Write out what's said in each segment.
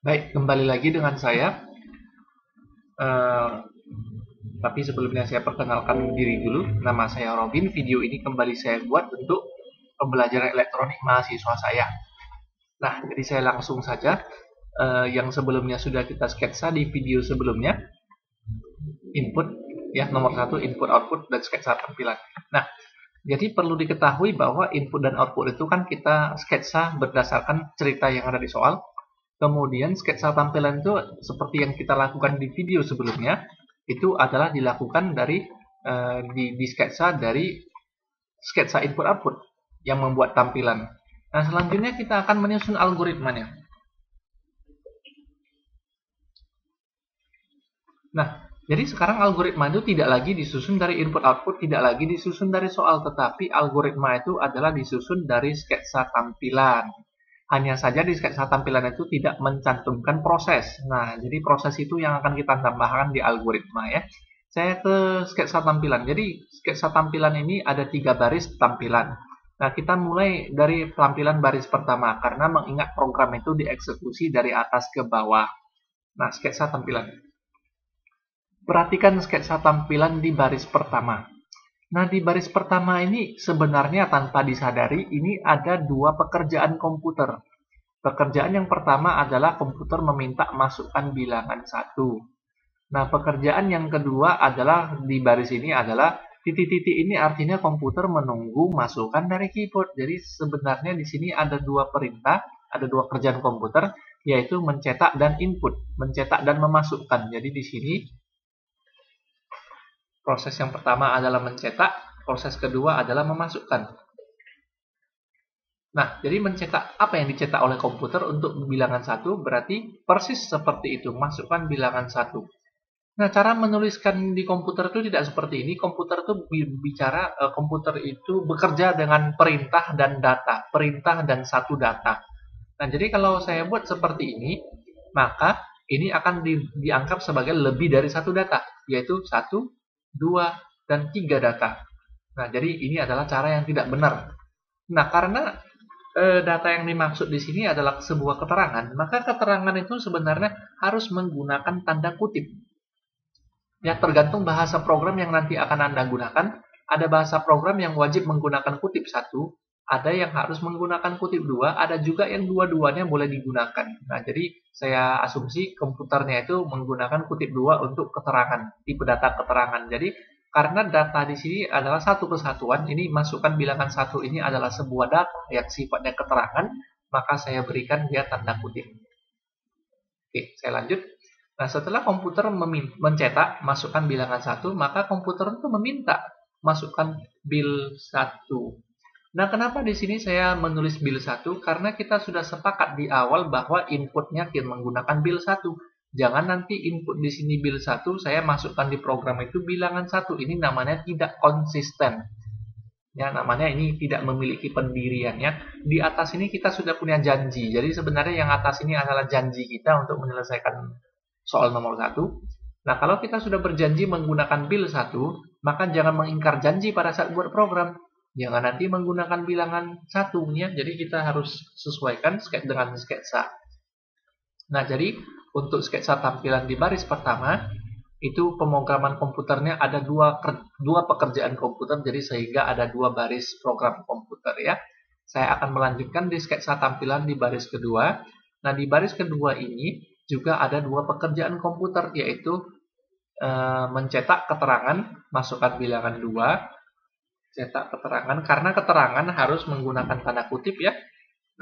Baik, kembali lagi dengan saya. Eh, tapi sebelumnya saya perkenalkan diri dulu. Nama saya Robin. Video ini kembali saya buat untuk pembelajaran elektronik mahasiswa saya. Nah, jadi saya langsung saja. Yang sebelumnya sudah kita sketsa di video sebelumnya, input ya nomor satu, input output dan sketsa tampilan. Nah, jadi perlu diketahui bahwa input dan output itu kan kita sketsa berdasarkan cerita yang ada di soal. Kemudian sketsa tampilan itu seperti yang kita lakukan di video sebelumnya, itu adalah dilakukan dari di sketsa dari sketsa input output yang membuat tampilan. Nah, selanjutnya kita akan menyusun algoritmanya. Nah, jadi sekarang algoritma itu tidak lagi disusun dari input output, tidak lagi disusun dari soal, tetapi algoritma itu adalah disusun dari sketsa tampilan. Hanya saja di sketsa tampilan itu tidak mencantumkan proses. Nah, jadi proses itu yang akan kita tambahkan di algoritma ya. Saya ke sketsa tampilan. Jadi sketsa tampilan ini ada 3 baris tampilan. Nah, kita mulai dari tampilan baris pertama karena mengingat program itu dieksekusi dari atas ke bawah. Nah, sketsa tampilan. Perhatikan sketsa tampilan di baris pertama. Nah, di baris pertama ini sebenarnya tanpa disadari ini ada 2 pekerjaan komputer. Pekerjaan yang pertama adalah komputer meminta masukkan bilangan 1. Nah, pekerjaan yang kedua adalah di baris ini adalah titik-titik ini artinya komputer menunggu masukan dari keyboard. Jadi sebenarnya di sini ada 2 perintah, ada 2 kerjaan komputer, yaitu mencetak dan input, mencetak dan memasukkan. Jadi di sini proses yang pertama adalah mencetak, proses kedua adalah memasukkan. Nah, jadi mencetak apa yang dicetak oleh komputer untuk bilangan 1 berarti persis seperti itu, masukkan bilangan 1. Nah, cara menuliskan di komputer itu tidak seperti ini. Komputer itu komputer itu bekerja dengan perintah dan data, perintah dan satu data. Nah, jadi kalau saya buat seperti ini, maka ini akan dianggap sebagai lebih dari satu data, yaitu 1, 2, dan 3 data. Nah, jadi ini adalah cara yang tidak benar. Nah, karena data yang dimaksud di sini adalah sebuah keterangan, maka keterangan itu sebenarnya harus menggunakan tanda kutip. Ya, tergantung bahasa program yang nanti akan Anda gunakan. Ada bahasa program yang wajib menggunakan kutip 1, ada yang harus menggunakan kutip 2, ada juga yang dua-duanya boleh digunakan. Nah, jadi saya asumsi komputernya itu menggunakan kutip 2 untuk keterangan, tipe data keterangan. Jadi karena data di sini adalah satu kesatuan, ini masukkan bilangan 1 ini adalah sebuah data yang sifatnya keterangan, maka saya berikan dia tanda kutip. Oke, saya lanjut. Nah, setelah komputer mencetak masukkan bilangan 1, maka komputer itu meminta masukkan bil 1. Nah, kenapa di sini saya menulis bil 1? Karena kita sudah sepakat di awal bahwa inputnya menggunakan bil 1. Jangan nanti input di sini bil 1, saya masukkan di program itu bilangan 1. Ini namanya tidak konsisten. Ya, namanya ini tidak memiliki pendirian ya. Di atas ini kita sudah punya janji. Jadi sebenarnya yang atas ini adalah janji kita untuk menyelesaikan soal nomor 1. Nah, kalau kita sudah berjanji menggunakan bil 1, maka jangan mengingkar janji pada saat buat program. Jangan nanti menggunakan bilangan 1 ya. Jadi kita harus sesuaikan dengan sketsa. Nah, jadi untuk sketsa tampilan di baris pertama, itu pemrograman komputernya ada dua pekerjaan komputer, jadi sehingga ada 2 baris program komputer ya. Saya akan melanjutkan di sketsa tampilan di baris kedua. Nah, di baris kedua ini juga ada 2 pekerjaan komputer, yaitu mencetak keterangan, masukkan bilangan 2, cetak keterangan, karena keterangan harus menggunakan tanda kutip ya.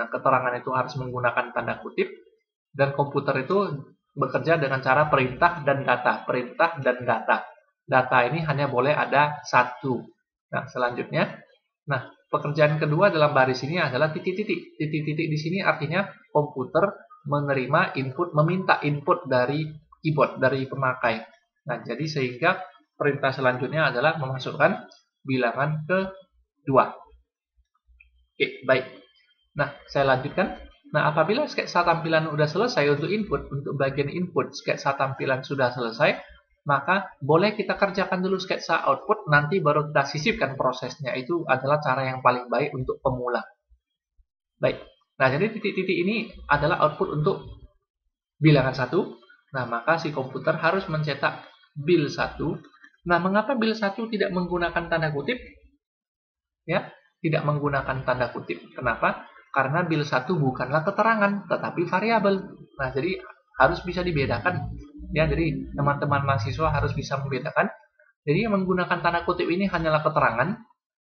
Nah, keterangan itu harus menggunakan tanda kutip, dan komputer itu bekerja dengan cara perintah dan data. Perintah dan data. Data ini hanya boleh ada 1. Nah, selanjutnya, pekerjaan kedua dalam baris ini adalah titik-titik. Titik-titik di sini artinya komputer menerima input, meminta input dari keyboard, dari pemakai. Nah, jadi sehingga perintah selanjutnya adalah memasukkan bilangan kedua. Oke, baik. Nah, saya lanjutkan. Nah, apabila sketsa tampilan sudah selesai untuk input, untuk bagian input sketsa tampilan sudah selesai, maka boleh kita kerjakan dulu sketsa output, nanti baru kita sisipkan prosesnya. Itu adalah cara yang paling baik untuk pemula. Baik. Nah, jadi titik-titik ini adalah output untuk bilangan 1, nah maka si komputer harus mencetak bil 1. Nah, mengapa bil 1 tidak menggunakan tanda kutip? Ya, tidak menggunakan tanda kutip. Kenapa? Karena bil 1 bukanlah keterangan, tetapi variabel. Nah, jadi harus bisa dibedakan. Ya, jadi teman-teman mahasiswa harus bisa membedakan. Jadi yang menggunakan tanda kutip ini hanyalah keterangan.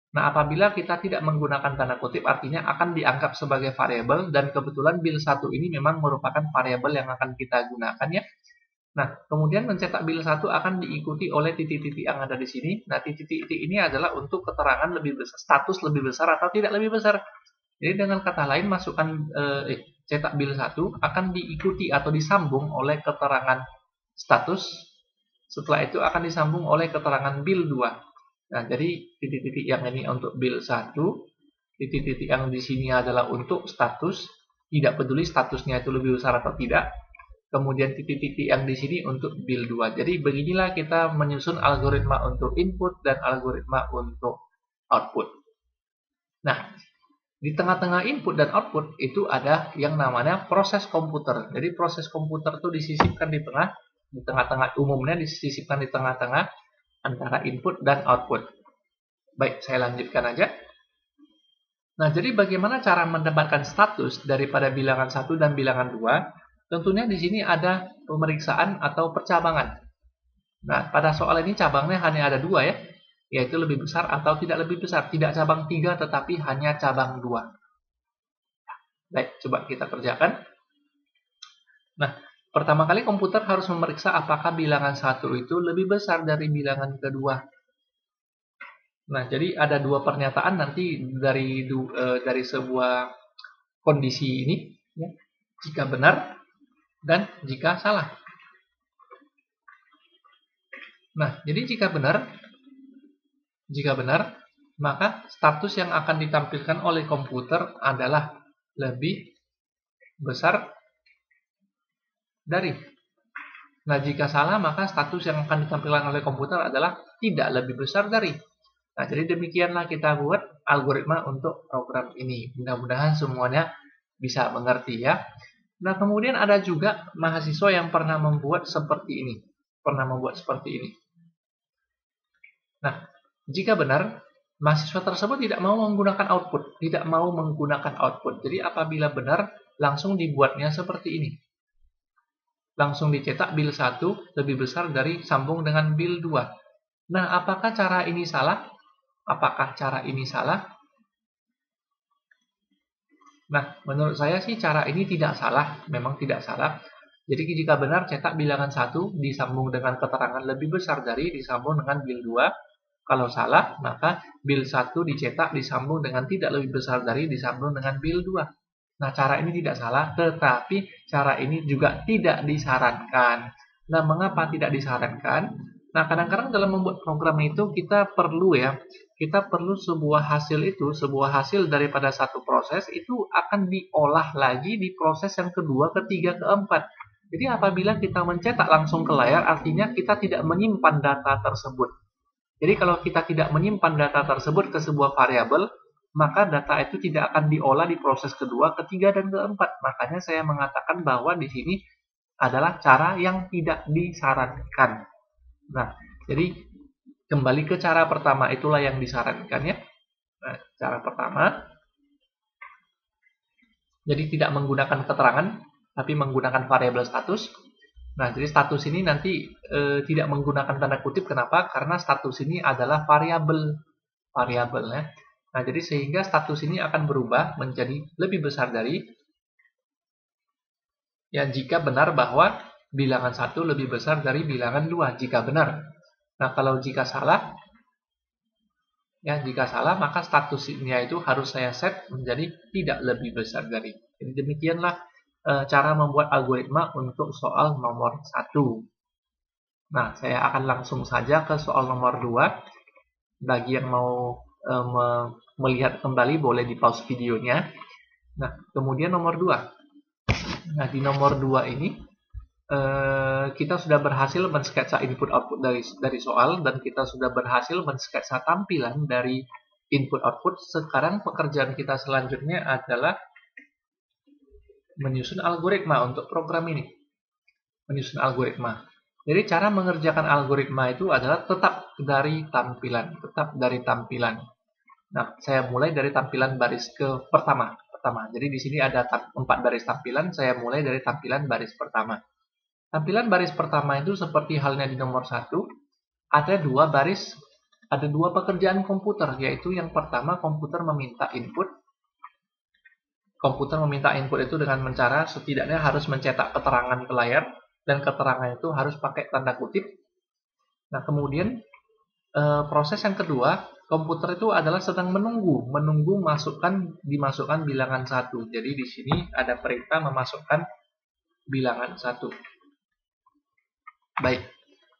Nah, apabila kita tidak menggunakan tanda kutip, artinya akan dianggap sebagai variabel, dan kebetulan bil 1 ini memang merupakan variabel yang akan kita gunakan ya. Nah, kemudian mencetak bil 1 akan diikuti oleh titik-titik yang ada di sini. Nah, titik-titik ini adalah untuk keterangan lebih besar, status lebih besar atau tidak lebih besar. Jadi dengan kata lain, cetak bil 1 akan diikuti atau disambung oleh keterangan status. Setelah itu akan disambung oleh keterangan bil 2. Nah, jadi titik-titik yang ini untuk bil 1, titik-titik yang di sini adalah untuk status, tidak peduli statusnya itu lebih besar atau tidak. Kemudian titik-titik yang di sini untuk bil 2. Jadi beginilah kita menyusun algoritma untuk input dan algoritma untuk output. Nah, di tengah-tengah input dan output itu ada yang namanya proses komputer. Jadi proses komputer itu disisipkan di tengah-tengah, umumnya disisipkan di tengah-tengah antara input dan output. Baik, saya lanjutkan aja. Nah, jadi bagaimana cara mendapatkan status daripada bilangan 1 dan bilangan 2? Tentunya di sini ada pemeriksaan atau percabangan. Nah, pada soal ini cabangnya hanya ada 2 ya, yaitu lebih besar atau tidak lebih besar. Tidak cabang 3 tetapi hanya cabang 2. Baik, coba kita kerjakan. Nah, pertama kali komputer harus memeriksa apakah bilangan 1 itu lebih besar dari bilangan kedua. Nah, jadi ada 2 pernyataan nanti dari sebuah kondisi ini, ya, jika benar dan jika salah. Nah, jadi jika benar, maka status yang akan ditampilkan oleh komputer adalah lebih besar dari. Nah, jika salah, maka status yang akan ditampilkan oleh komputer adalah tidak lebih besar dari. Nah, jadi demikianlah kita buat algoritma untuk program ini. Mudah-mudahan semuanya bisa mengerti ya. Nah, kemudian ada juga mahasiswa yang pernah membuat seperti ini. Nah, jika benar, mahasiswa tersebut tidak mau menggunakan output. Jadi, apabila benar, langsung dibuatnya seperti ini. Langsung dicetak bil 1 lebih besar dari sambung dengan bil 2. Nah, apakah cara ini salah? Nah, menurut saya sih cara ini tidak salah, memang tidak salah. Jadi jika benar cetak bilangan 1 disambung dengan keterangan lebih besar dari disambung dengan bil 2. Kalau salah, maka bil 1 dicetak disambung dengan tidak lebih besar dari disambung dengan bil 2. Nah, cara ini tidak salah, tetapi cara ini juga tidak disarankan. Nah, mengapa tidak disarankan? Nah, kadang-kadang dalam membuat program itu kita perlu sebuah hasil daripada satu proses itu akan diolah lagi di proses yang kedua, ketiga, keempat. Jadi apabila kita mencetak langsung ke layar, artinya kita tidak menyimpan data tersebut. Jadi kalau kita tidak menyimpan data tersebut ke sebuah variabel, maka data itu tidak akan diolah di proses kedua, ketiga, dan keempat. Makanya saya mengatakan bahwa di sini adalah cara yang tidak disarankan. Nah, jadi kembali ke cara pertama, itulah yang disarankan ya. Nah, cara pertama, jadi tidak menggunakan keterangan, tapi menggunakan variabel status. Nah, jadi status ini nanti tidak menggunakan tanda kutip. Kenapa? Karena status ini adalah variabel ya. Nah, jadi sehingga status ini akan berubah menjadi lebih besar dari, ya, jika benar bahwa bilangan 1 lebih besar dari bilangan 2, jika benar. Nah, kalau jika salah, maka statusnya itu harus saya set menjadi tidak lebih besar dari. Jadi demikianlah cara membuat algoritma untuk soal nomor 1. Nah, saya akan langsung saja ke soal nomor 2. Bagi yang mau melihat kembali, boleh di pause videonya. Nah, kemudian nomor 2. Nah, di nomor 2 ini kita sudah berhasil mensketsa input-output dari soal, dan kita sudah berhasil mensketsa tampilan dari input-output. Sekarang pekerjaan kita selanjutnya adalah menyusun algoritma untuk program ini. menyusun algoritma. Jadi cara mengerjakan algoritma itu adalah tetap dari tampilan. Nah, saya mulai dari tampilan baris pertama. Jadi di sini ada 4 baris tampilan, saya mulai dari tampilan baris pertama. Tampilan baris pertama itu seperti halnya di nomor 1, ada dua pekerjaan komputer, yaitu yang pertama komputer meminta input. Komputer meminta input itu dengan cara setidaknya harus mencetak keterangan ke layar, dan keterangan itu harus pakai tanda kutip. Nah, kemudian proses yang kedua, komputer itu adalah sedang menunggu dimasukkan bilangan 1. Jadi di sini ada perintah memasukkan bilangan 1. Baik.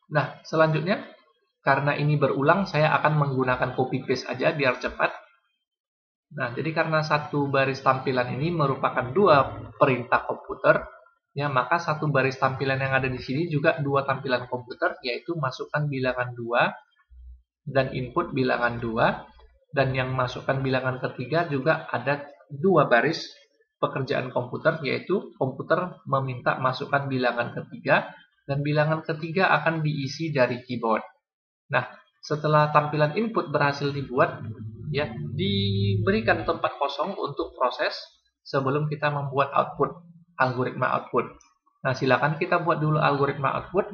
Nah, selanjutnya karena ini berulang, saya akan menggunakan copy paste aja biar cepat. Nah, jadi karena satu baris tampilan ini merupakan 2 perintah komputer, ya, maka satu baris tampilan yang ada di sini juga 2 tampilan komputer, yaitu masukkan bilangan 2 dan input bilangan 2, dan yang masukkan bilangan ketiga juga ada 2 baris pekerjaan komputer, yaitu komputer meminta masukkan bilangan ketiga, dan bilangan ketiga akan diisi dari keyboard. Nah, setelah tampilan input berhasil dibuat, ya, diberikan tempat kosong untuk proses sebelum kita membuat algoritma output. Nah, silakan kita buat dulu algoritma output.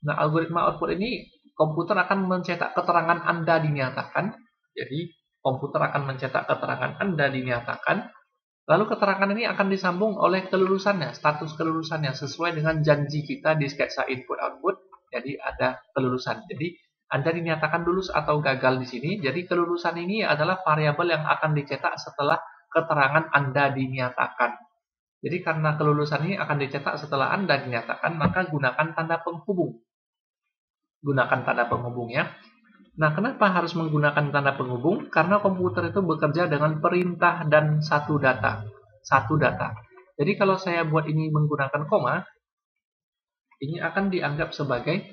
Nah, algoritma output ini komputer akan mencetak keterangan Anda dinyatakan. Jadi, komputer akan mencetak keterangan Anda dinyatakan. Lalu keterangan ini akan disambung oleh kelulusannya, status kelulusannya, sesuai dengan janji kita di sketsa input-output. Jadi, ada kelulusan. Jadi, Anda dinyatakan lulus atau gagal di sini. Jadi, kelulusan ini adalah variabel yang akan dicetak setelah keterangan Anda dinyatakan. Jadi, karena kelulusan ini akan dicetak setelah Anda dinyatakan, maka gunakan tanda penghubung. Ya. Nah, kenapa harus menggunakan tanda penghubung? Karena komputer itu bekerja dengan perintah dan satu data. Jadi kalau saya buat ini menggunakan koma, ini akan dianggap sebagai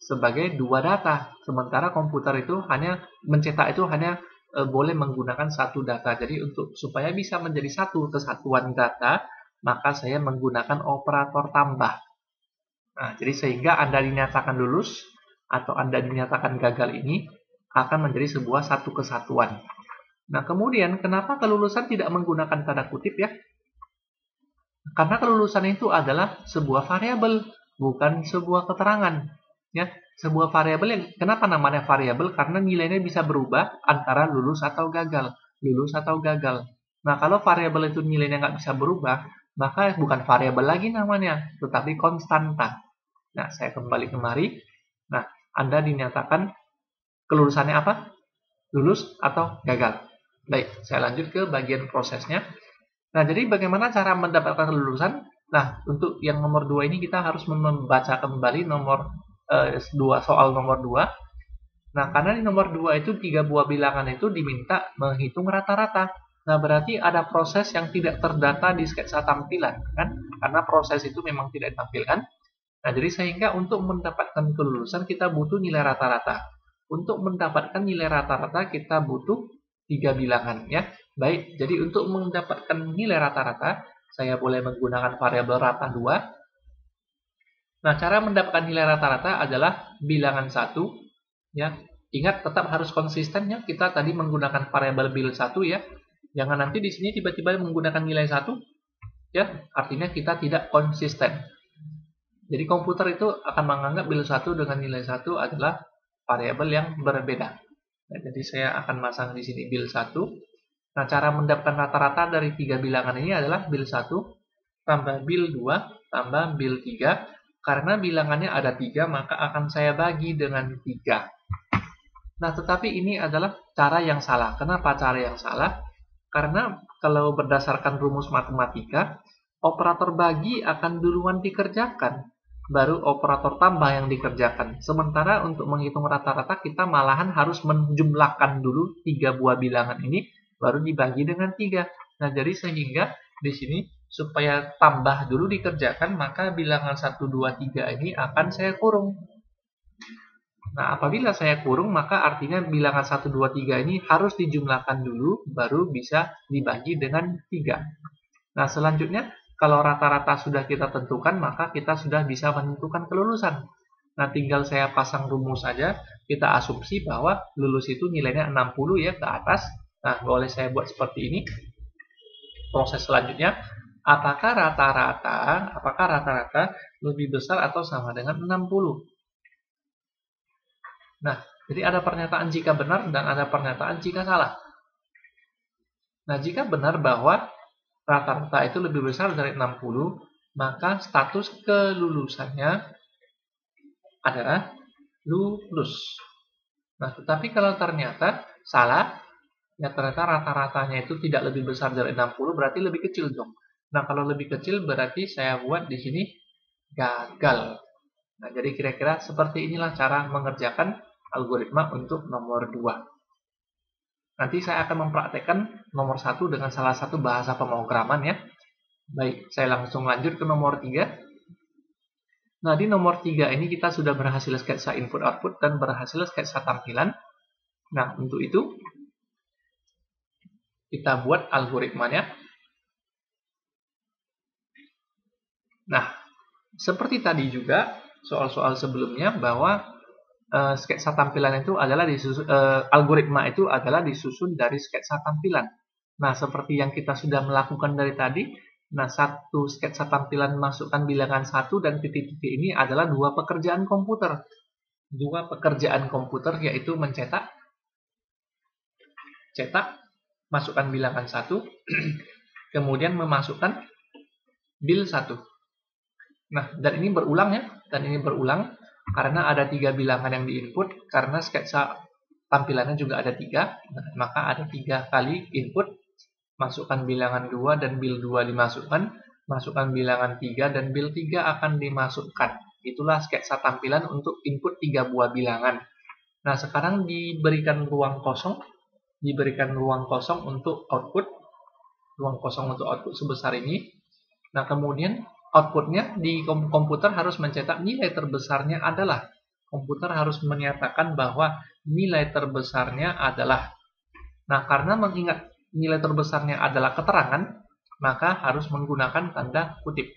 2 data. Sementara komputer itu hanya mencetak boleh menggunakan 1 data. Jadi supaya bisa menjadi 1 kesatuan data, maka saya menggunakan operator tambah. Nah, jadi sehingga Anda dinyatakan lulus atau Anda dinyatakan gagal ini akan menjadi sebuah satu kesatuan. Nah, kemudian kenapa kelulusan tidak menggunakan tanda kutip, ya? Karena kelulusan itu adalah sebuah variabel, bukan sebuah keterangan. Ya, sebuah variabel yang kenapa namanya variabel? Karena nilainya bisa berubah antara lulus atau gagal. Nah, kalau variabel itu nilainya nggak bisa berubah, maka bukan variabel lagi namanya, tetapi konstanta. Nah, saya kembali kemari. Nah, Anda dinyatakan kelulusannya apa? Lulus atau gagal. Baik, saya lanjut ke bagian prosesnya. Nah, jadi bagaimana cara mendapatkan kelulusan? Nah, untuk yang nomor 2 ini kita harus membaca kembali soal nomor 2. Nah, karena di nomor 2 itu 3 buah bilangan itu diminta menghitung rata-rata. Nah, berarti ada proses yang tidak terdata di sketsa tampilan, kan? Karena proses itu memang tidak ditampilkan. Nah, jadi sehingga untuk mendapatkan kelulusan kita butuh nilai rata-rata. Untuk mendapatkan nilai rata-rata kita butuh 3 bilangan, ya. Baik, jadi untuk mendapatkan nilai rata-rata, saya boleh menggunakan variabel rata 2. Nah, cara mendapatkan nilai rata-rata adalah bilangan 1, ya. Ingat, tetap harus konsisten, ya. Kita tadi menggunakan variabel bil 1, ya. Jangan nanti di sini tiba-tiba menggunakan nilai 1, ya. Artinya kita tidak konsisten. Jadi komputer itu akan menganggap bil 1 dengan nilai 1 adalah variabel yang berbeda. Nah, jadi saya akan masang di sini bil 1. Nah, cara mendapatkan rata-rata dari 3 bilangan ini adalah bil 1 tambah bil 2 tambah bil 3. Karena bilangannya ada 3, maka akan saya bagi dengan 3. Nah, tetapi ini adalah cara yang salah. Kenapa cara yang salah? Karena kalau berdasarkan rumus matematika, operator bagi akan duluan dikerjakan, baru operator tambah yang dikerjakan. Sementara untuk menghitung rata-rata kita malahan harus menjumlahkan dulu 3 buah bilangan ini, baru dibagi dengan 3. Nah, jadi sehingga di sini supaya tambah dulu dikerjakan, maka bilangan 1, 2, 3 ini akan saya kurung. Nah, apabila saya kurung, maka artinya bilangan 1, 2, 3 ini harus dijumlahkan dulu, baru bisa dibagi dengan 3. Nah, selanjutnya Kalau rata-rata sudah kita tentukan, maka kita sudah bisa menentukan kelulusan. Nah, tinggal saya pasang rumus saja, kita asumsi bahwa lulus itu nilainya 60 ya ke atas. Nah, boleh saya buat seperti ini. Proses selanjutnya, apakah rata-rata lebih besar atau sama dengan 60? Nah, jadi ada pernyataan jika benar dan ada pernyataan jika salah. Nah, jika benar bahwa rata-rata itu lebih besar dari 60, maka status kelulusannya adalah lulus. Nah, tetapi kalau ternyata salah, ya ternyata rata-ratanya itu tidak lebih besar dari 60, berarti lebih kecil dong. Nah, kalau lebih kecil berarti saya buat di sini gagal. Nah, jadi kira-kira seperti inilah cara mengerjakan algoritma untuk nomor 2. Nanti saya akan mempraktekkan nomor 1 dengan salah satu bahasa pemrograman ya. Baik, saya langsung lanjut ke nomor 3. Nah, di nomor 3 ini kita sudah berhasil sketsa input-output dan berhasil sketsa tampilan. Nah, untuk itu kita buat algoritmanya. Nah, seperti tadi juga soal-soal sebelumnya bahwa sketsa tampilan itu adalah algoritma itu adalah disusun dari sketsa tampilan. Nah, seperti yang kita sudah melakukan dari tadi, nah satu sketsa tampilan masukkan bilangan 1 dan titik-titik ini adalah dua pekerjaan komputer. Dua pekerjaan komputer yaitu mencetak, masukkan bilangan 1, kemudian memasukkan bil 1. Nah, dan ini berulang ya, karena ada 3 bilangan yang diinput, karena sketsa tampilannya juga ada 3, nah, maka ada 3 kali input, masukkan bilangan 2 dan bil 2 dimasukkan, masukkan bilangan 3 dan bil 3 akan dimasukkan. Itulah sketsa tampilan untuk input 3 buah bilangan. Nah, sekarang diberikan ruang kosong untuk output, sebesar ini. Nah, kemudian outputnya di komputer harus mencetak nilai terbesarnya adalah. Komputer harus menyatakan bahwa nilai terbesarnya adalah. Nah, karena mengingat nilai terbesarnya adalah keterangan, maka harus menggunakan tanda kutip.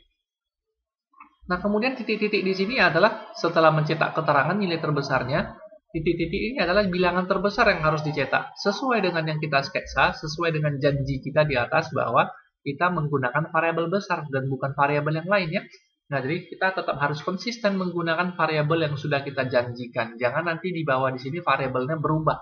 Nah, kemudian titik-titik di sini adalah setelah mencetak keterangan nilai terbesarnya, titik-titik ini adalah bilangan terbesar yang harus dicetak. Sesuai dengan yang kita sketsa, sesuai dengan janji kita di atas bahwa kita menggunakan variabel besar dan bukan variabel yang lain ya. Nah, jadi kita tetap harus konsisten menggunakan variabel yang sudah kita janjikan. Jangan nanti di bawah di sini variabelnya berubah.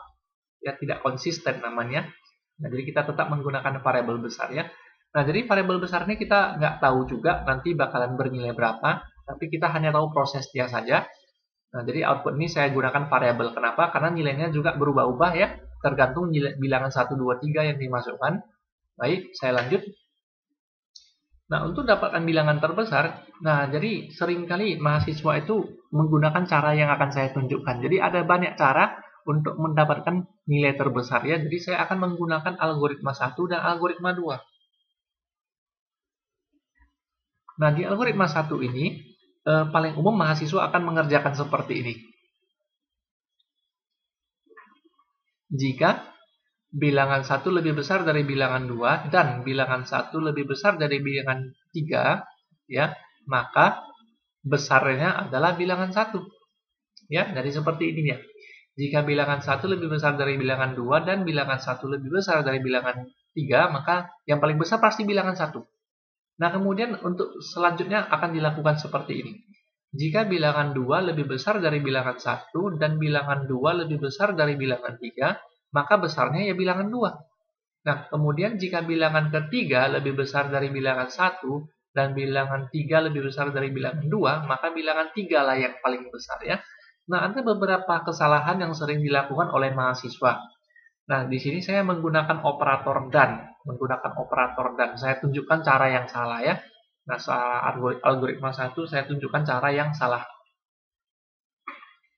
Ya, tidak konsisten namanya. Nah, jadi kita tetap menggunakan variabel besar ya. Nah, jadi variabel besar ini kita nggak tahu juga nanti bakalan bernilai berapa, tapi kita hanya tahu prosesnya saja. Nah, jadi output ini saya gunakan variabel. Kenapa? Karena nilainya juga berubah-ubah ya, tergantung bilangan 1, 2, 3 yang dimasukkan. Baik, saya lanjut. Nah, untuk dapatkan bilangan terbesar, nah jadi seringkali mahasiswa itu menggunakan cara yang akan saya tunjukkan. Jadi ada banyak cara untuk mendapatkan nilai terbesar ya. Jadi saya akan menggunakan algoritma 1 dan algoritma 2. Nah, di algoritma 1 ini paling umum mahasiswa akan mengerjakan seperti ini. Jika bilangan 1 lebih besar dari bilangan 2 dan bilangan 1 lebih besar dari bilangan 3 ya, maka besarnya adalah bilangan 1. Ya, jadi seperti ini ya. Jika bilangan 1 lebih besar dari bilangan 2 dan bilangan 1 lebih besar dari bilangan 3, maka yang paling besar pasti bilangan 1. Nah, kemudian untuk selanjutnya akan dilakukan seperti ini. Jika bilangan 2 lebih besar dari bilangan 1 dan bilangan 2 lebih besar dari bilangan 3, maka besarnya ya bilangan 2. Nah, kemudian jika bilangan ketiga lebih besar dari bilangan 1 dan bilangan 3 lebih besar dari bilangan 2, maka bilangan 3 lah yang paling besar ya. Nah, ada beberapa kesalahan yang sering dilakukan oleh mahasiswa. Nah, di sini saya menggunakan operator dan. Saya tunjukkan cara yang salah ya. Nah, algoritma 1 saya tunjukkan cara yang salah.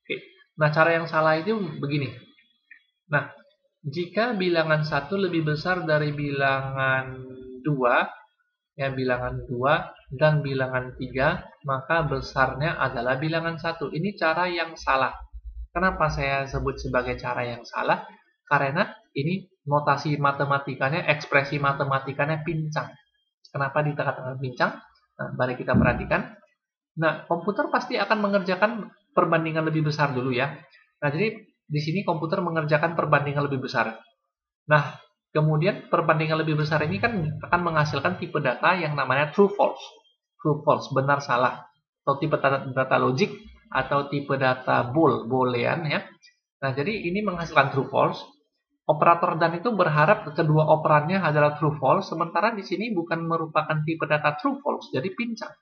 Oke. Nah, cara yang salah itu begini. Nah, jika bilangan 1 lebih besar dari bilangan 2, ya bilangan 2 dan bilangan 3, maka besarnya adalah bilangan 1. Ini cara yang salah. Kenapa saya sebut sebagai cara yang salah? Karena ini notasi matematikanya, ekspresi matematikanya pincang. Kenapa dikatakan pincang? Nah, mari kita perhatikan. Nah, komputer pasti akan mengerjakan perbandingan lebih besar dulu ya. Nah, jadi di sini komputer mengerjakan perbandingan lebih besar. Nah, kemudian perbandingan lebih besar ini kan akan menghasilkan tipe data yang namanya true false. True false, benar salah. Atau tipe data logik atau tipe data boolean ya. Nah, jadi ini menghasilkan true false. Operator dan itu berharap kedua operannya adalah true false, sementara di sini bukan merupakan tipe data true false, jadi pincang.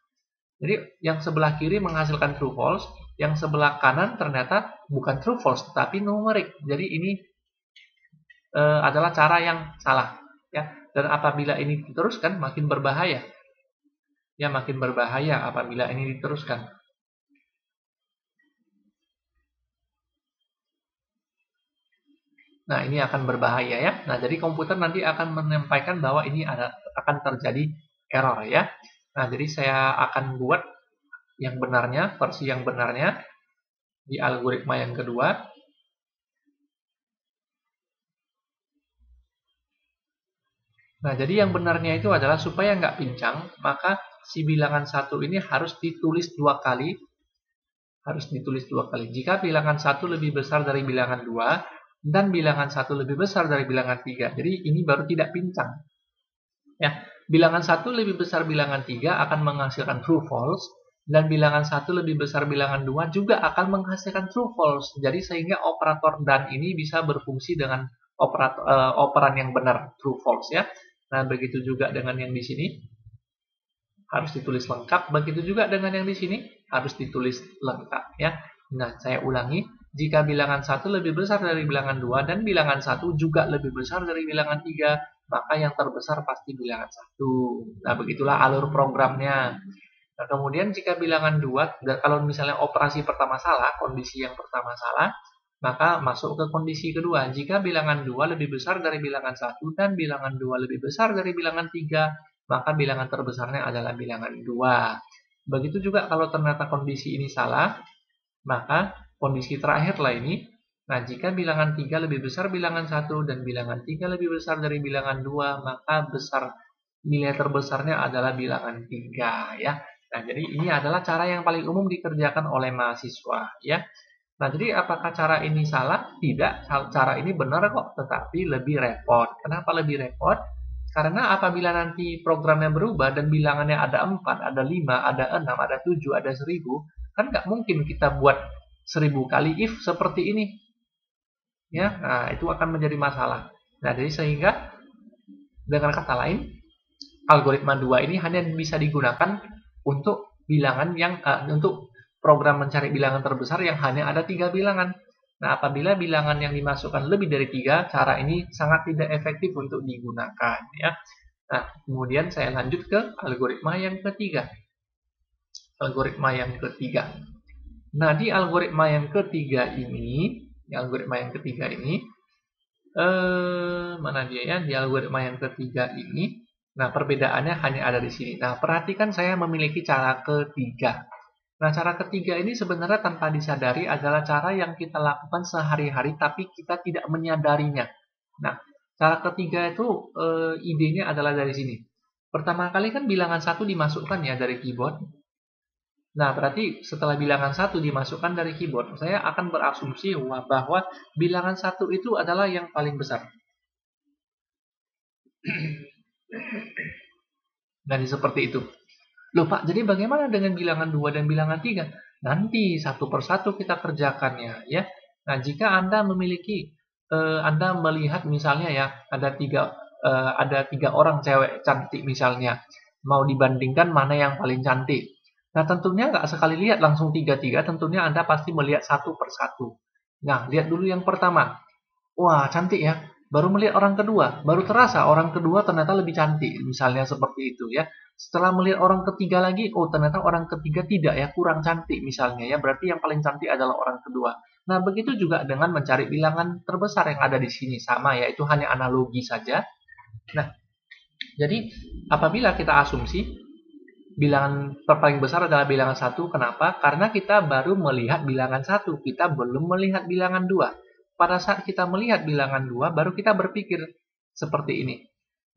Jadi yang sebelah kiri menghasilkan true false, yang sebelah kanan ternyata bukan true false, tetapi numerik. Jadi ini adalah cara yang salah. Ya. Dan apabila ini diteruskan, makin berbahaya. Ya, makin berbahaya apabila ini diteruskan. Nah, ini akan berbahaya ya. Nah, jadi komputer nanti akan menyampaikan bahwa ini akan terjadi error ya. Nah, jadi saya akan buat yang benarnya, versi yang benarnya di algoritma yang kedua. Nah, jadi yang benarnya itu adalah supaya nggak pincang, maka si bilangan 1 ini harus ditulis dua kali. Harus ditulis dua kali. Jika bilangan 1 lebih besar dari bilangan 2, dan bilangan 1 lebih besar dari bilangan 3. Jadi ini baru tidak pincang. Ya, bilangan 1 lebih besar bilangan 3 akan menghasilkan true false, dan bilangan 1 lebih besar bilangan 2 juga akan menghasilkan true false. Jadi sehingga operator dan ini bisa berfungsi dengan operan yang benar, true false ya. Nah, begitu juga dengan yang di sini harus ditulis lengkap, begitu juga dengan yang di sini harus ditulis lengkap ya. Nah, saya ulangi, jika bilangan 1 lebih besar dari bilangan 2 dan bilangan 1 juga lebih besar dari bilangan 3, maka yang terbesar pasti bilangan 1. Nah, begitulah alur programnya. Nah, kemudian jika bilangan 2, kalau misalnya operasi pertama salah, kondisi yang pertama salah, maka masuk ke kondisi kedua. Jika bilangan 2 lebih besar dari bilangan 1 dan bilangan 2 lebih besar dari bilangan 3, maka bilangan terbesarnya adalah bilangan 2. Begitu juga kalau ternyata kondisi ini salah, maka kondisi terakhirlah ini. Nah, jika bilangan 3 lebih besar bilangan 1 dan bilangan 3 lebih besar dari bilangan 2, maka nilai terbesarnya adalah bilangan 3 ya. Nah, jadi ini adalah cara yang paling umum dikerjakan oleh mahasiswa ya. Nah, jadi apakah cara ini salah? Tidak, cara ini benar kok, tetapi lebih repot. Kenapa lebih repot? Karena apabila nanti programnya berubah dan bilangannya ada 4, ada 5, ada 6, ada 7, ada 1000, kan nggak mungkin kita buat 1000 kali if seperti ini. Ya, nah itu akan menjadi masalah. Nah, jadi sehingga dengan kata lain, algoritma 2 ini hanya bisa digunakan untuk bilangan yang untuk program mencari bilangan terbesar yang hanya ada 3 bilangan. Nah, apabila bilangan yang dimasukkan lebih dari 3, cara ini sangat tidak efektif untuk digunakan ya. Nah, kemudian saya lanjut ke algoritma yang ketiga. Algoritma yang ketiga. Nah, di algoritma yang ketiga ini, mana dia ya? Di algoritma yang ketiga ini, nah perbedaannya hanya ada di sini. Nah, perhatikan saya memiliki cara ketiga. Nah, cara ketiga ini sebenarnya tanpa disadari adalah cara yang kita lakukan sehari-hari tapi kita tidak menyadarinya. Nah, cara ketiga itu idenya adalah dari sini. Pertama kali kan bilangan 1 dimasukkan ya dari keyboard. Nah, berarti setelah bilangan 1 dimasukkan dari keyboard, saya akan berasumsi bahwa bilangan 1 itu adalah yang paling besar. Nah, seperti itu. Loh Pak, jadi bagaimana dengan bilangan 2 dan bilangan 3? Nanti satu persatu kita kerjakannya ya. Nah, jika Anda memiliki Anda melihat misalnya ya ada tiga orang cewek cantik misalnya, mau dibandingkan mana yang paling cantik. Nah, tentunya nggak sekali lihat langsung tiga-tiga, tentunya Anda pasti melihat satu persatu. Nah, lihat dulu yang pertama. Wah, cantik ya. Baru melihat orang kedua, baru terasa orang kedua ternyata lebih cantik, misalnya seperti itu ya. Setelah melihat orang ketiga lagi, oh ternyata orang ketiga tidak ya, kurang cantik misalnya ya, berarti yang paling cantik adalah orang kedua. Nah, begitu juga dengan mencari bilangan terbesar yang ada di sini, sama ya, itu hanya analogi saja. Nah, jadi apabila kita asumsi bilangan paling besar adalah bilangan 1, kenapa? Karena kita baru melihat bilangan 1, kita belum melihat bilangan 2. Pada saat kita melihat bilangan 2, baru kita berpikir seperti ini.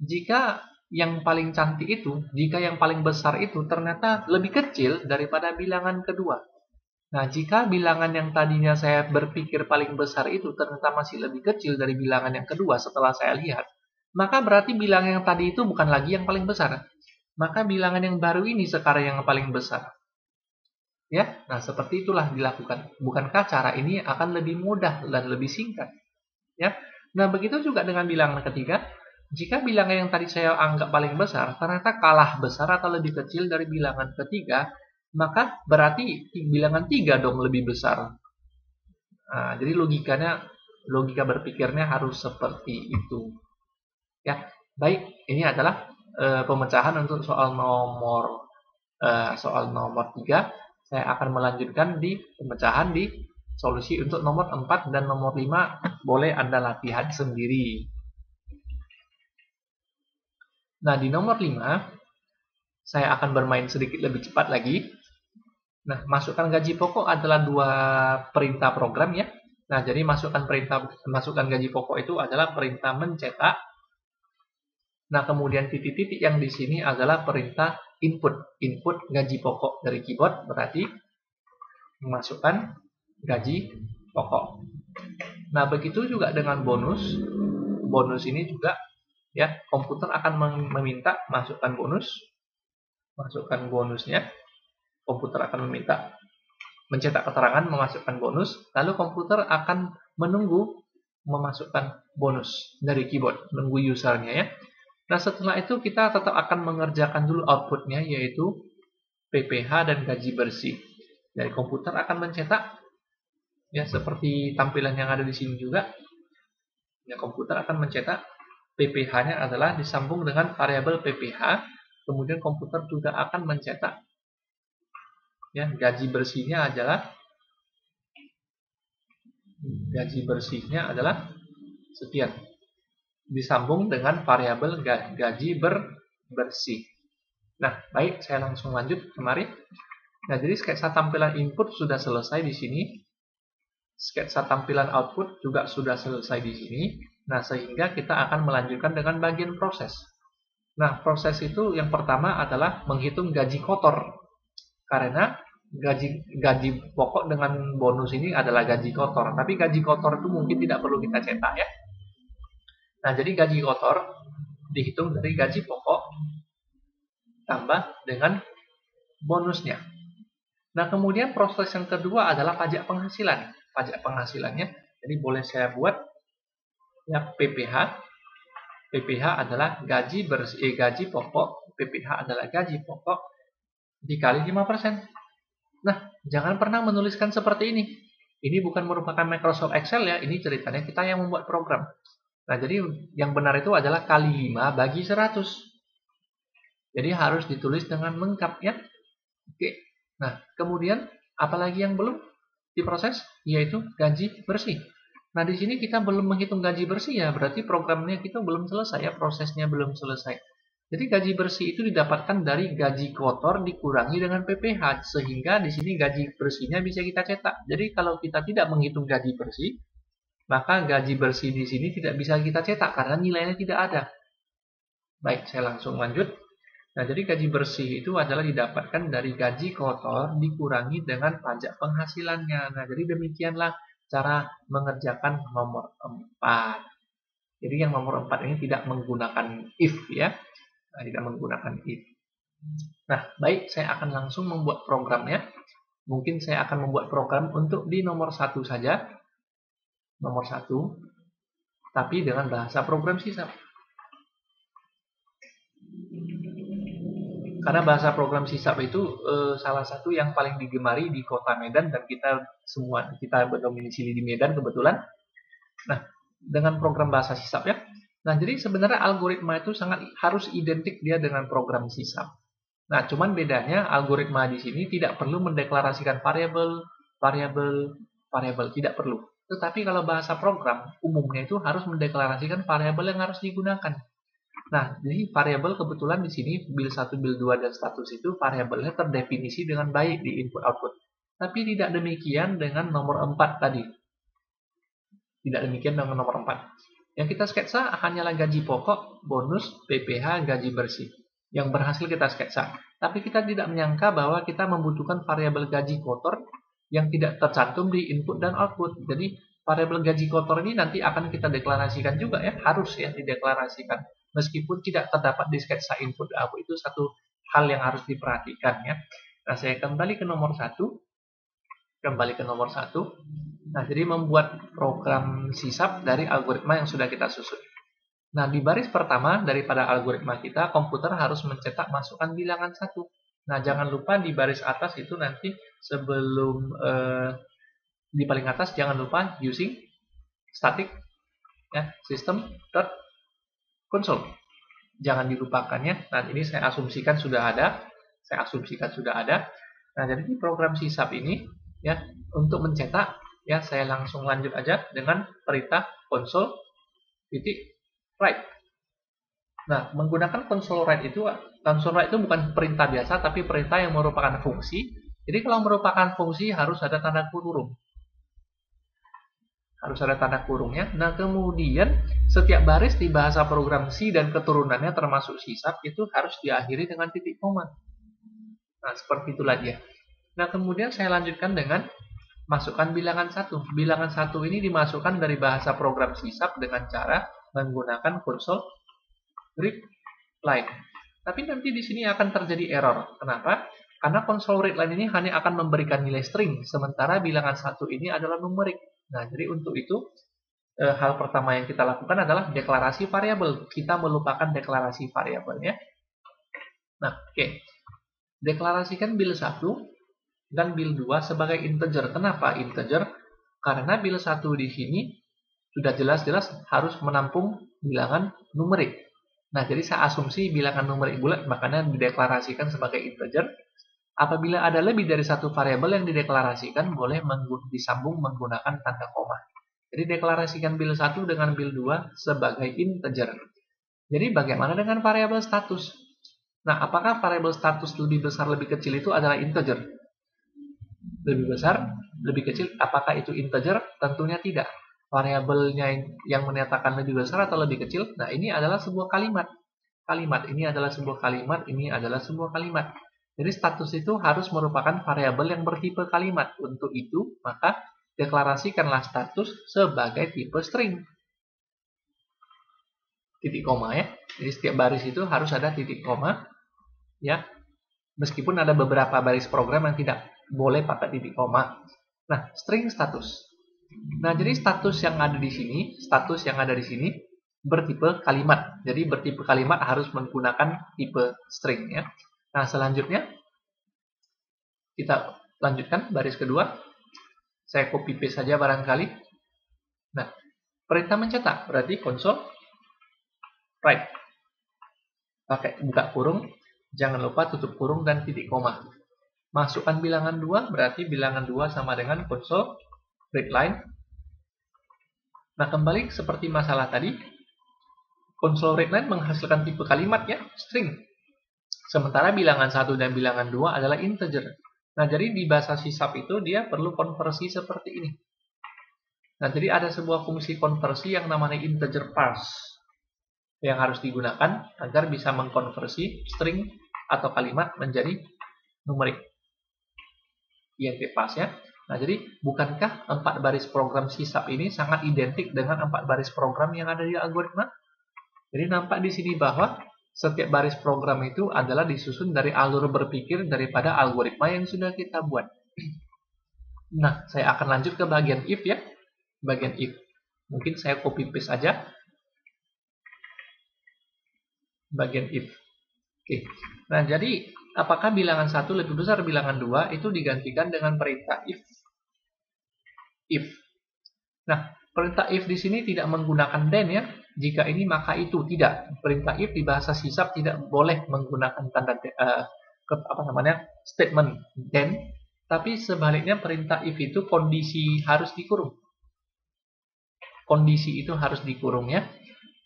Jika yang paling cantik itu, jika yang paling besar itu ternyata lebih kecil daripada bilangan kedua. Nah, jika bilangan yang tadinya saya berpikir paling besar itu ternyata masih lebih kecil dari bilangan yang kedua setelah saya lihat, maka berarti bilangan yang tadi itu bukan lagi yang paling besar. Maka bilangan yang baru ini sekarang yang paling besar. Ya, nah seperti itulah dilakukan. Bukankah cara ini akan lebih mudah dan lebih singkat? Ya. Nah, begitu juga dengan bilangan ketiga. Jika bilangan yang tadi saya anggap paling besar ternyata kalah besar atau lebih kecil dari bilangan ketiga, maka berarti bilangan 3 dong lebih besar. Nah, jadi logika berpikirnya harus seperti itu. Ya, baik, ini adalah pemecahan untuk soal nomor 3. Saya akan melanjutkan di pemecahan di solusi untuk nomor 4 dan nomor 5. Boleh Anda latihan sendiri. Nah, di nomor 5, saya akan bermain sedikit lebih cepat lagi. Nah, masukkan gaji pokok adalah 2 perintah program ya. Nah, jadi masukkan gaji pokok itu adalah perintah mencetak. Nah, kemudian titik-titik yang di sini adalah perintah input gaji pokok dari keyboard, berarti memasukkan gaji pokok. Nah, begitu juga dengan bonus. Bonus ini juga ya, komputer akan meminta masukkan bonusnya. Komputer akan meminta mencetak keterangan memasukkan bonus, lalu komputer akan menunggu memasukkan bonus dari keyboard, menunggu usernya ya. Nah, setelah itu kita tetap akan mengerjakan dulu outputnya, yaitu PPH dan gaji bersih. Dari komputer akan mencetak ya, seperti tampilan yang ada di sini juga. Ya, komputer akan mencetak PPH-nya adalah disambung dengan variabel PPH. Kemudian komputer juga akan mencetak ya, gaji bersihnya adalah sekian. Disambung dengan variabel gaji bersih. Nah, baik, saya langsung lanjut kemari. Nah, jadi sketsa tampilan input sudah selesai di sini. Sketsa tampilan output juga sudah selesai di sini. Nah, sehingga kita akan melanjutkan dengan bagian proses. Nah, proses itu yang pertama adalah menghitung gaji kotor. Karena gaji pokok dengan bonus ini adalah gaji kotor. Tapi gaji kotor itu mungkin tidak perlu kita cetak ya. Nah, jadi gaji kotor dihitung dari gaji pokok tambah dengan bonusnya. Nah, kemudian proses yang kedua adalah pajak penghasilan. Pajak penghasilannya, jadi boleh saya buat ya, PPH. PPH adalah gaji pokok. PPH adalah gaji pokok dikali 5%. Nah, jangan pernah menuliskan seperti ini. Ini bukan merupakan Microsoft Excel ya, ini ceritanya kita yang membuat program. Nah, jadi yang benar itu adalah kali 5 bagi 100. Jadi harus ditulis dengan lengkap ya. Oke. Nah, kemudian apalagi yang belum diproses, yaitu gaji bersih. Nah, di sini kita belum menghitung gaji bersih ya, berarti programnya kita belum selesai ya, prosesnya belum selesai. Jadi gaji bersih itu didapatkan dari gaji kotor dikurangi dengan PPH, sehingga di sini gaji bersihnya bisa kita cetak. Jadi kalau kita tidak menghitung gaji bersih, maka gaji bersih di sini tidak bisa kita cetak karena nilainya tidak ada. Baik, saya langsung lanjut. Nah, jadi gaji bersih itu adalah didapatkan dari gaji kotor dikurangi dengan pajak penghasilannya. Nah, jadi demikianlah cara mengerjakan nomor 4. Jadi yang nomor 4 ini tidak menggunakan if ya. Nah, tidak menggunakan if. Nah, baik, saya akan langsung membuat programnya. Mungkin saya akan membuat program untuk di nomor 1 saja. Nomor 1. Tapi dengan bahasa program C#. Karena bahasa program C# itu salah satu yang paling digemari di kota Medan dan kita berdomisili di Medan kebetulan. Nah, dengan program bahasa C# ya. Nah, jadi sebenarnya algoritma itu harus identik dia dengan program C#. Nah, cuman bedanya algoritma di sini tidak perlu mendeklarasikan variabel, tidak perlu. Tetapi kalau bahasa program umumnya itu harus mendeklarasikan variabel yang harus digunakan. Nah, jadi variabel kebetulan di sini bil 1, bil 2 dan status itu variabelnya terdefinisi dengan baik di input output. Tapi tidak demikian dengan nomor 4 tadi. Tidak demikian dengan nomor 4. Yang kita sketsa hanyalah gaji pokok, bonus, PPh, gaji bersih. Yang berhasil kita sketsa. Tapi kita tidak menyangka bahwa kita membutuhkan variabel gaji kotor yang tidak tercantum di input dan output. Jadi variabel gaji kotor ini nanti akan kita deklarasikan juga ya, harus ya dideklarasikan. Meskipun tidak terdapat di sketsa input dan output, itu satu hal yang harus diperhatikan ya. Nah, saya kembali ke nomor 1. Nah, jadi membuat program sisap dari algoritma yang sudah kita susun. Nah, di baris pertama daripada algoritma kita, komputer harus mencetak masukan bilangan 1. Nah, jangan lupa di baris atas itu nanti sebelum di paling atas jangan lupa using static ya, system.console. Jangan dilupakannya. Nah, ini saya asumsikan sudah ada. Nah, jadi di program sisap ini ya, untuk mencetak ya, saya langsung lanjut aja dengan perintah console.write. Nah, menggunakan console write itu bukan perintah biasa, tapi perintah yang merupakan fungsi. Jadi kalau merupakan fungsi harus ada tanda kurung. Nah, kemudian setiap baris di bahasa program C dan keturunannya termasuk sisap itu harus diakhiri dengan titik koma. Nah, seperti itulah dia. Nah, kemudian saya lanjutkan dengan masukkan bilangan 1. Bilangan 1 ini dimasukkan dari bahasa program sisap dengan cara menggunakan console readline. Tapi nanti di sini akan terjadi error. Kenapa? Karena console readline ini hanya akan memberikan nilai string, sementara bilangan 1 ini adalah numerik. Nah, jadi untuk itu hal pertama yang kita lakukan adalah deklarasi variabel. Kita melupakan deklarasi variabelnya. Nah, oke. Deklarasikan bil 1 dan bil 2 sebagai integer. Kenapa integer? Karena bil 1 di sini sudah jelas-jelas harus menampung bilangan numerik. Nah, jadi saya asumsi bilangan numerik bulat, makanya dideklarasikan sebagai integer. Apabila ada lebih dari satu variabel yang dideklarasikan, boleh disambung menggunakan tanda koma. Jadi deklarasikan bil 1 dengan bil 2 sebagai integer. Jadi bagaimana dengan variabel status? Nah, apakah variabel status lebih besar, lebih kecil itu adalah integer? Lebih besar, lebih kecil, apakah itu integer? Tentunya tidak. Variabelnya yang menyatakan lebih besar atau lebih kecil, nah ini adalah sebuah kalimat. Ini adalah sebuah kalimat. Jadi status itu harus merupakan variabel yang bertipe kalimat. Untuk itu, maka deklarasikanlah status sebagai tipe string. Titik koma ya. Jadi setiap baris itu harus ada titik koma ya. Meskipun ada beberapa baris program yang tidak boleh pakai titik koma. Nah, string status. Nah, jadi status yang ada di sini bertipe kalimat. Jadi bertipe kalimat harus menggunakan tipe string ya. Nah, selanjutnya kita lanjutkan baris kedua. Saya copy paste saja barangkali. Nah, perintah mencetak berarti console write. Pakai buka kurung, jangan lupa tutup kurung dan titik koma. Masukkan bilangan 2, berarti bilangan 2 sama dengan console readline. Nah, kembali seperti masalah tadi, console readline menghasilkan tipe kalimat ya, string. Sementara bilangan 1 dan bilangan 2 adalah integer. Nah, jadi di bahasa sisap itu dia perlu konversi seperti ini. Nah, jadi ada sebuah fungsi konversi yang namanya integer parse yang harus digunakan agar bisa mengkonversi string atau kalimat menjadi numerik. int parse ya. Nah, jadi bukankah 4 baris program sisap ini sangat identik dengan 4 baris program yang ada di algoritma? Jadi nampak di sini bahwa setiap baris program itu adalah disusun dari alur berpikir daripada algoritma yang sudah kita buat. Nah, saya akan lanjut ke bagian if ya. Bagian if. Mungkin saya copy paste aja. Bagian if. Oke. Nah, jadi apakah bilangan 1 lebih besar bilangan 2 itu digantikan dengan perintah if. If. Nah, perintah if di sini tidak menggunakan then ya. Jika ini maka itu tidak. Perintah if di bahasa sisap tidak boleh menggunakan tanda statement then, tapi sebaliknya perintah if itu kondisi harus dikurung. Kondisi itu harus dikurung ya.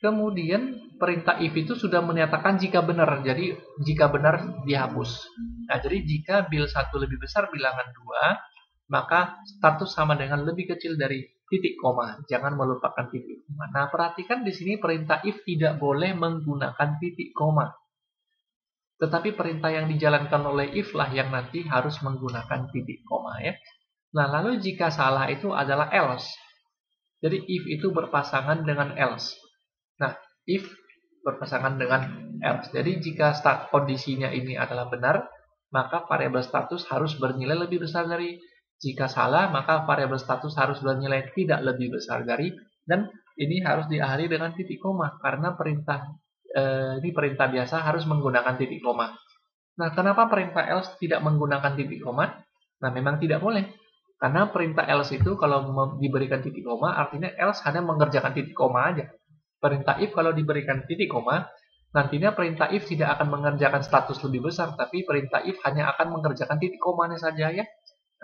Kemudian perintah if itu sudah menyatakan jika benar. Jadi jika benar dihapus. Nah, jadi jika bil 1 lebih besar bilangan 2, maka status sama dengan lebih kecil dari titik koma. Jangan melupakan titik koma. Nah, perhatikan di sini perintah if tidak boleh menggunakan titik koma. Tetapi perintah yang dijalankan oleh if lah yang nanti harus menggunakan titik koma ya. Nah, lalu jika salah itu adalah else. Jadi if itu berpasangan dengan else. Nah, if berpasangan dengan else. Jadi jika kondisinya ini adalah benar, maka variabel status harus bernilai lebih besar dari. Jika salah, maka variabel status harus bernilai tidak lebih besar dari. Dan ini harus diakhiri dengan titik koma, karena ini perintah biasa harus menggunakan titik koma. Nah, kenapa perintah else tidak menggunakan titik koma? Nah, memang tidak boleh. Karena perintah else itu kalau diberikan titik koma, artinya else hanya mengerjakan titik koma aja. Perintah if kalau diberikan titik koma, nantinya perintah if tidak akan mengerjakan status lebih besar, tapi perintah if hanya akan mengerjakan titik komanya saja ya.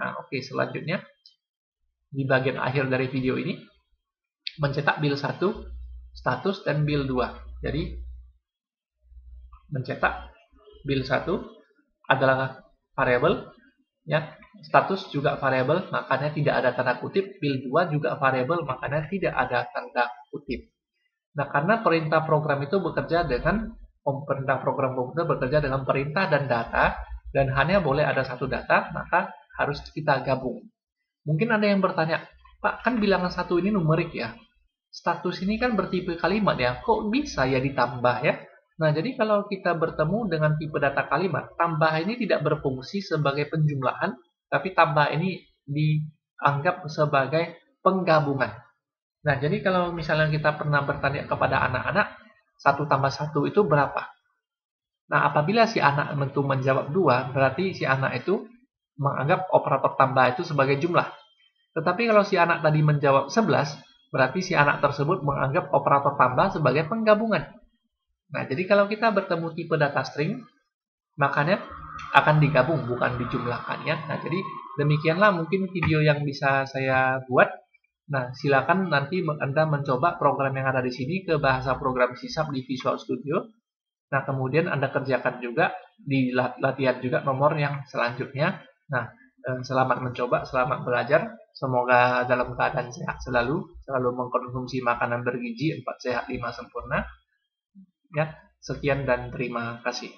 Nah, oke, selanjutnya di bagian akhir dari video ini mencetak build 1, status, dan build 2. Jadi mencetak build 1 adalah variabel ya, status juga variabel, makanya tidak ada tanda kutip. Build 2 juga variabel, makanya tidak ada tanda kutip. Nah, karena perintah program itu bekerja dengan perintah program komputer bekerja dengan perintah dan data, dan hanya boleh ada satu data, maka harus kita gabung. Mungkin ada yang bertanya, Pak, kan bilangan 1 ini numerik ya. Status ini kan bertipe kalimat ya, kok bisa ya ditambah ya? Nah, jadi kalau kita bertemu dengan tipe data kalimat, tambah ini tidak berfungsi sebagai penjumlahan, tapi tambah ini dianggap sebagai penggabungan. Nah, jadi kalau misalnya kita pernah bertanya kepada anak-anak, 1 tambah 1 itu berapa? Nah, apabila si anak itu menjawab 2, berarti si anak itu menganggap operator tambah itu sebagai jumlah. Tetapi kalau si anak tadi menjawab 11, berarti si anak tersebut menganggap operator tambah sebagai penggabungan. Nah, jadi kalau kita bertemu tipe data string, makanya akan digabung, bukan dijumlahkan ya. Nah, jadi demikianlah mungkin video yang bisa saya buat. Nah, silakan nanti Anda mencoba program yang ada di sini ke bahasa program C# di Visual Studio. Nah, kemudian Anda kerjakan juga di latihan juga nomor yang selanjutnya. Nah, selamat mencoba, selamat belajar. Semoga dalam keadaan sehat selalu mengkonsumsi makanan bergizi, 4 sehat, 5 sempurna. Ya, sekian dan terima kasih.